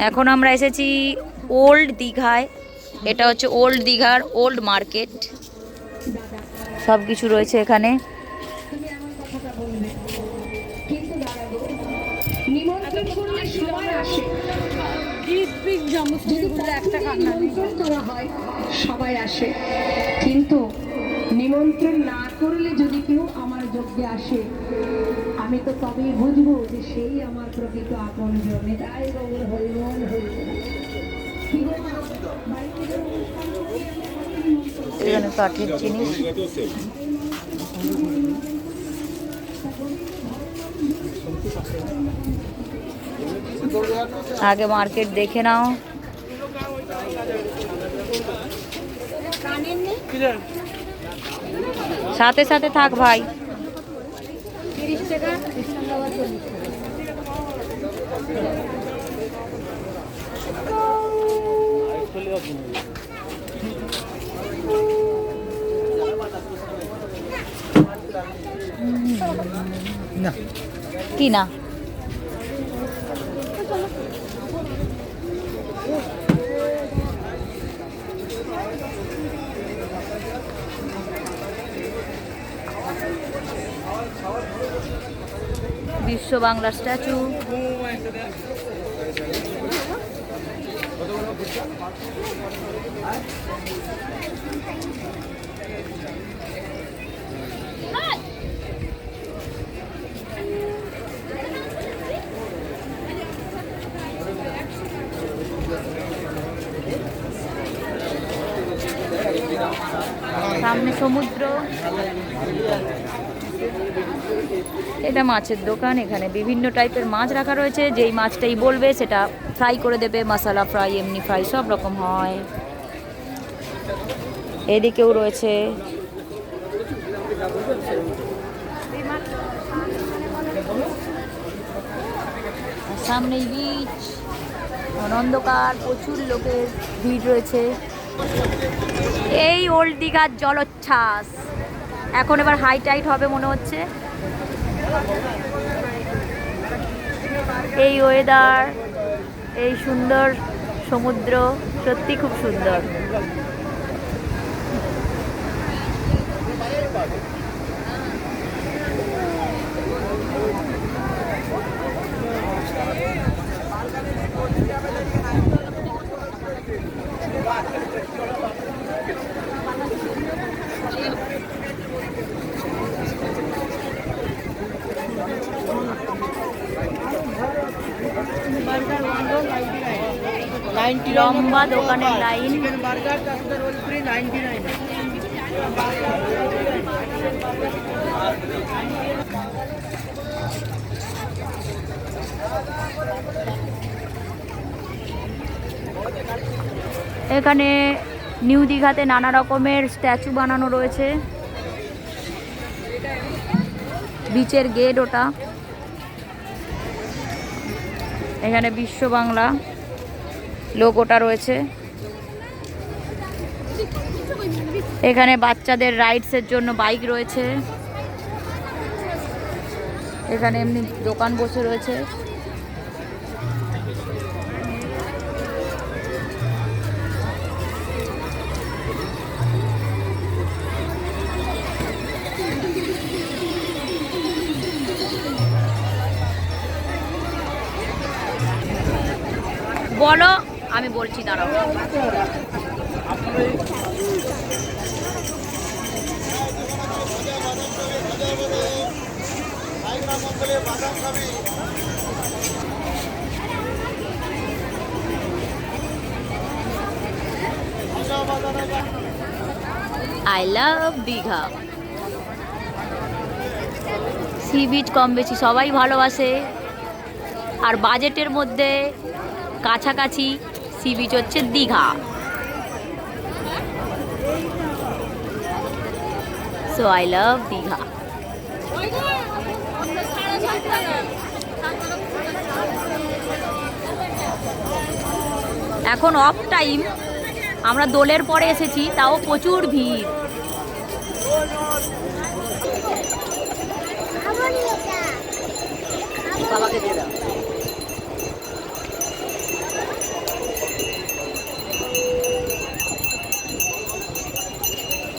এখন আমরা এসেছি ওল্ড দীঘায়। এটা হচ্ছে ওল্ড দীঘার ওল্ড মার্কেট, সব কিছু রয়েছে এখানে। সবাই আসে, কিন্তু নিমন্ত্রণ না করলে যদি কেউ আমার যজ্ঞে আসে, আমি তো তবেই বুঝবো যে সেই আমার প্রকৃত আপনজন। এটাই গৌর হরিবল হরিবল। এখানে কাঠের জিনিস। আগে মার্কেট দেখে নাও। সাথে সাথে থাক ভাই। 30 টাকা কি না বিশ্ব বাংলা স্ট্যাচু। সামনে সমুদ্র। এটা মাছের দোকান, এখানে বিভিন্ন টাইপের মাছ রাখা রয়েছে। যেই মাছটাই বলবে সেটা ফ্রাই করে দেবে, মশলা ফ্রাই, এমনি ফ্রাই, সব রকম হয়। এদিকেও রয়েছে। সামনেই বিচ, অন্ধকার, প্রচুর লোকের ভিড় রয়েছে। এই ওল্ড দীঘার জলোচ্ছ্বাস। এখন এবার হাই টাইট হবে মনে হচ্ছে। এই ওয়েদার, এই সুন্দর সমুদ্র, সত্যি খুব সুন্দর। লম্বা দোকানের লাইন। এখানে নিউ দীঘাতে নানা রকমের স্ট্যাচু বানানো রয়েছে। বিচের গেট ওটা। এখানে বিশ্ব বাংলা লোগোটা রয়েছে। এখানে বাচ্চাদের রাইডসের জন্য বাইক রয়েছে। এখানে এমনি দোকান বসে রয়েছে। বলো, আমি বলছি, দাঁড়াও। I love Digha. Sea beach কম বেশি সবাই ভালোবাসে। আর বাজেটের মধ্যে কাছাকাছি সি বিচ হচ্ছে Digha. So I love Digha. এখন অফ টাইম, আমরা দোলের পরে এসেছি, তাও প্রচুর ভিড়। বাবাকে দিয়ে দাও।